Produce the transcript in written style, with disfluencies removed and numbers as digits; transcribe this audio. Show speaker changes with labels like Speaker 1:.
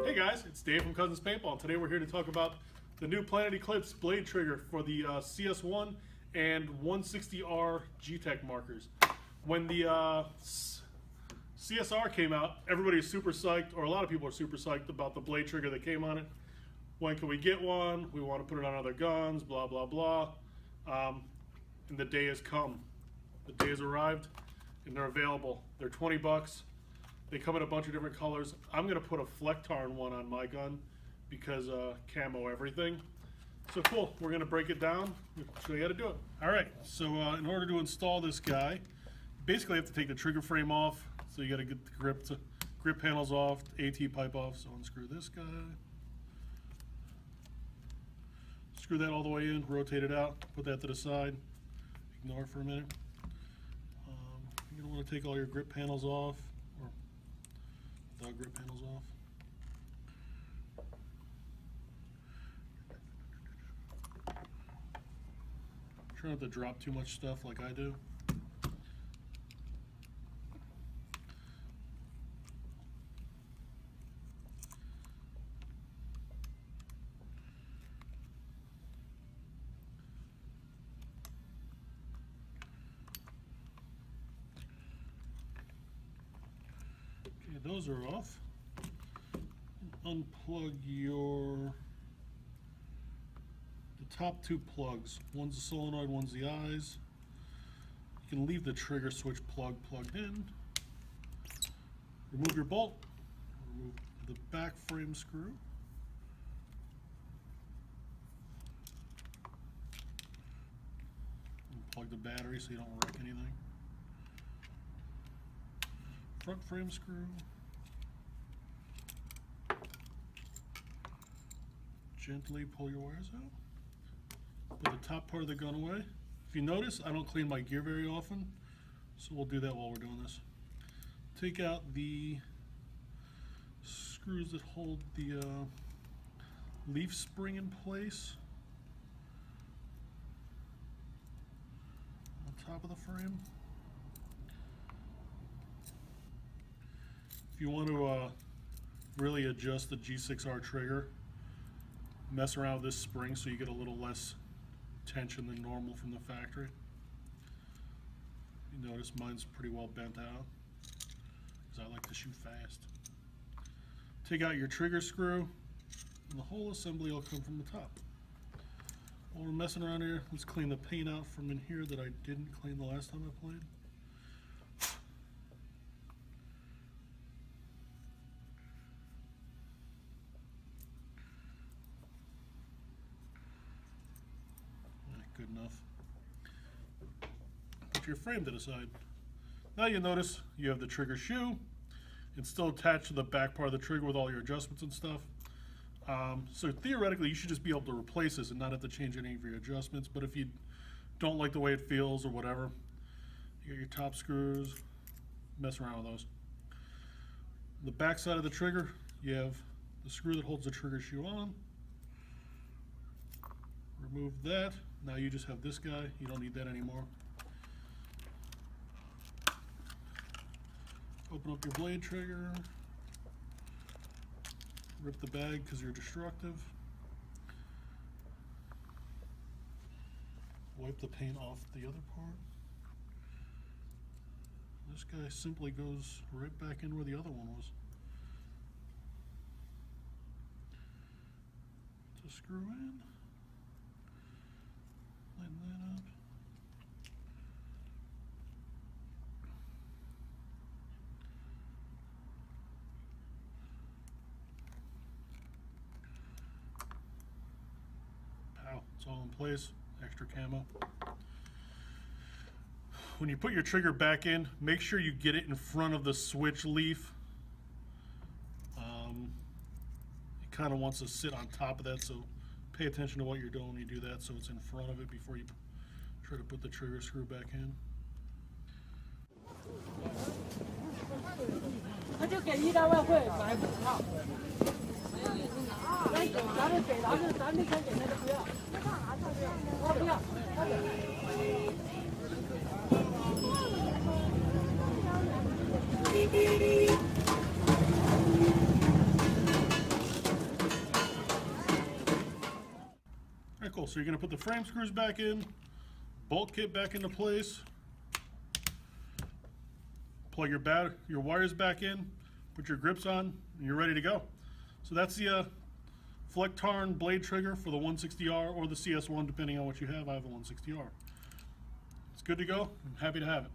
Speaker 1: Hey guys, it's Dave from Cousins Paintball, and today we're here to talk about the new Planet Eclipse blade trigger for the CS1 and 160R Gtek markers. When the CSR came out, everybody was super psyched, or a lot of people are super psyched about the blade trigger that came on it. When can we get one? We want to put it on other guns, blah, blah, blah. And the day has come. The day has arrived, and they're available. They're 20 bucks. They come in a bunch of different colors. I'm going to put a Flectarn one on my gun because camo everything. So cool, we're going to break it down. We'll show you how to do it. All right, so in order to install this guy, basically you have to take the trigger frame off. So you got to get the grip panels off, AT pipe off. So unscrew this guy. Screw that all the way in, rotate it out, put that to the side. Ignore it for a minute. You're going to want to take all your grip panels off. Without grip panels off. Try not to drop too much stuff like I do. Those are off. Unplug the top two plugs. One's the solenoid, one's the eyes. You can leave the trigger switch plugged in. Remove your bolt. Remove the back frame screw. Plug the battery so you don't wreck anything. Front frame screw. Gently pull your wires out. Put the top part of the gun away. If you notice, I don't clean my gear very often, so we'll do that while we're doing this. Take out the screws that hold the leaf spring in place on top of the frame. If you want to really adjust the G6R trigger, mess around with this spring so you get a little less tension than normal from the factory. You notice mine's pretty well bent out because I like to shoot fast. Take out your trigger screw and the whole assembly will come from the top. While we're messing around here, let's clean the paint out from in here that I didn't clean the last time I played. Good enough. Put your frame to the side. Now you notice you have the trigger shoe. It's still attached to the back part of the trigger with all your adjustments and stuff. So theoretically you should just be able to replace this and not have to change any of your adjustments, but if you don't like the way it feels or whatever, you got your top screws, mess around with those. The back side of the trigger, you have the screw that holds the trigger shoe on. Remove that. Now you just have this guy. You don't need that anymore. Open up your blade trigger. Rip the bag because you're destructive. Wipe the paint off the other part. This guy simply goes right back in where the other one was. To screw in. Line that up. Pow, it's all in place. Extra camo. When you put your trigger back in, make sure you get it in front of the switch leaf. It kind of wants to sit on top of that, so pay attention to what you're doing when you do that so it's in front of it before you try to put the trigger screw back in. So you're going to put the frame screws back in, bolt kit back into place, plug your wires back in, put your grips on, and you're ready to go. So that's the Flectarn blade trigger for the 160R or the CS1, depending on what you have. I have a 160R. It's good to go. I'm happy to have it.